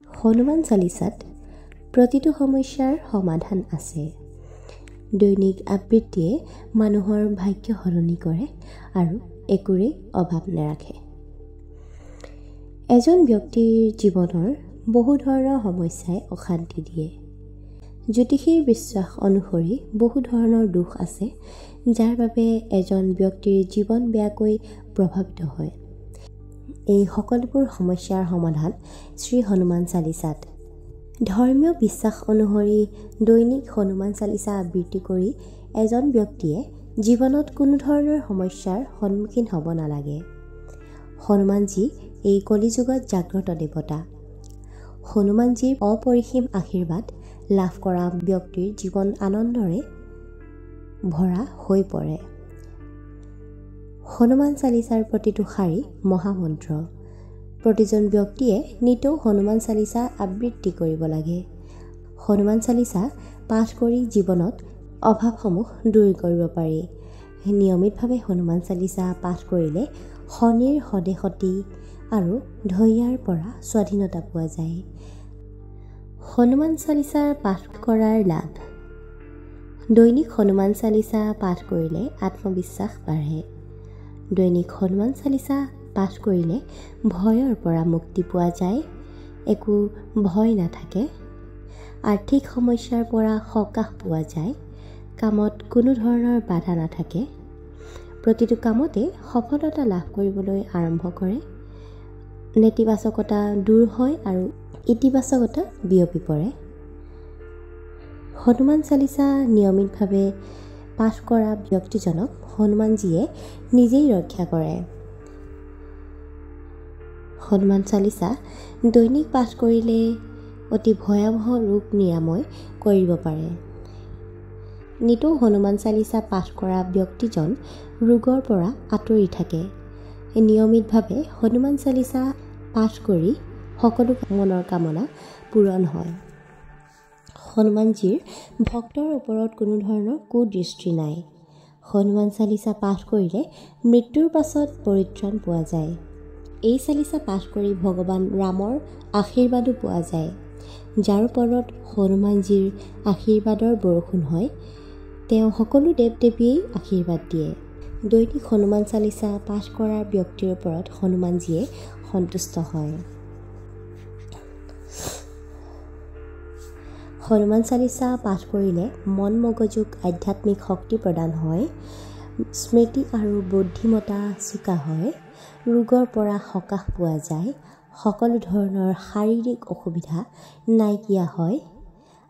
হনুমান চালিচাত প্ৰতিটো সমস্যাৰ সমাধান আছে। দৈনিক আবৃত্তিয়ে মানুহৰ ভাগ্য সলনি কৰে আৰু একোৰে অভাৱ নাৰাখে। এজন ব্যক্তিৰ জীৱনৰ বহু ধৰণৰ সমস্যাই অশান্তি দিয়ে। জ্যোতিষীৰ বিশ্বাস অনুসৰি বহু ধৰণৰ দোষ আছে, যাৰ বাবে এজন ব্যক্তিৰ জীৱন বেয়াকৈ প্ৰভাৱিত হয়। এই সকলোবোৰ সমস্যাৰ সমাধান শ্ৰী হনুমান চালিচাত। ধৰ্মীয় বিশ্বাস অনুসৰি দৈনিক হনুমান চালিচা আবৃত্তি কৰি এজন ব্যক্তিয়ে জীৱনত কোনো ধৰণৰ সমস্যাৰ সন্মুখীন হ'ব নালাগে। হনুমানজী এই কলিযুগত জাগ্ৰত দেৱতা। হনুমানজীৰ অপৰিসীম আশীৰ্বাদ লাভ কৰা ব্যক্তিৰ জীৱন আনন্দৰে ভৰা হৈ পৰে। হনুমান চালিচাৰ প্ৰতিটো শাৰী মহামন্ত্ৰ। প্ৰতিজন ব্যক্তিয়ে নিতৌ হনুমান চালিচা আবৃত্তি কৰিব লাগে। হনুমান চালিচা পাঠ কৰি জীৱনত অভাৱসমূহ দূৰ কৰিব পাৰি। নিয়মিতভাৱে হনুমান চালিচা পাঠ কৰিলে শনিৰ সদেশতি আৰু ধৈৰ্যৰ পৰা স্বাধীনতা পোৱা যায়। হনুমান চালিচা পাঠ কৰাৰ লাভ। দৈনিক হনুমান চালিচা পাঠ কৰিলে আত্মবিশ্বাস বাঢ়ে। দৈনিক হনুমান চালিচা পাঠ কৰিলে ভয়ৰ পৰা মুক্তি পোৱা যায়। একো ভয় নাথাকে। আৰ্থিক সমস্যাৰ পৰা সকাহ পোৱা যায়। কামত কোনো ধৰণৰ বাধা নাথাকে। প্ৰতিটো কামতে সফলতা লাভ কৰিবলৈ আৰম্ভ কৰে। নেতিবাচকতা দূৰ হয় আৰু ইতিবাচকতা বিয়পি পৰে। হনুমান চালিচা নিয়মিতভাৱে পাঠ কৰা ব্যক্তিজনক হনুমানজীয়ে নিজেই ৰক্ষা কৰে। হনুমান চালিচা দৈনিক পাঠ কৰিলে অতি ভয়াৱহ ৰোগ নিৰাময় কৰিব পাৰে। নিতৌ হনুমান চালিচা পাঠ কৰা ব্যক্তিজন ৰোগৰ পৰা আঁতৰি থাকে। নিয়মিতভাৱে হনুমান চালিচা পাঠ কৰি সকলো মনৰ কামনা পূৰণ হয়। হনুমানজীৰ ভক্তৰ ওপৰত কোনো ধৰণৰ কুদৃষ্টি নাই। হনুমান চালিচা পাঠ কৰিলে মৃত্যুৰ পাছত পৰিত্ৰাণ পোৱা যায়। এই চালিচা পাঠ কৰি ভগৱান ৰামৰ আশীৰ্বাদো পোৱা যায়। যাৰ ওপৰত হনুমানজীৰ আশীৰ্বাদৰ বৰষুণ হয়, তেওঁ সকলো দেৱ দেৱীয়েই আশীৰ্বাদ দিয়ে। দৈনিক হনুমান চালিচা পাঠ কৰা ব্যক্তিৰ ওপৰত হনুমানজীয়ে সন্তুষ্ট হয়। হনুমান চালিচা পাঠ কৰিলে মন মগজুক আধ্যাত্মিক শক্তি প্ৰদান হয়। স্মৃতি আৰু বুদ্ধিমত্তা চোকা হয়। ৰোগৰ পৰা সকাহ পোৱা যায়। সকলো ধৰণৰ শাৰীৰিক অসুবিধা নাইকিয়া হয়।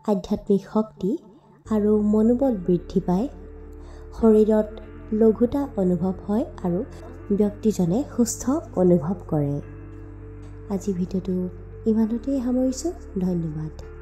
আধ্যাত্মিক শক্তি আৰু মনোবল বৃদ্ধি পায়। শৰীৰত লঘুতা অনুভৱ হয় আৰু ব্যক্তিজনে সুস্থ অনুভৱ কৰে। আজি ভিডিঅ'টো ইমানতেই সামৰিছোঁ। ধন্যবাদ।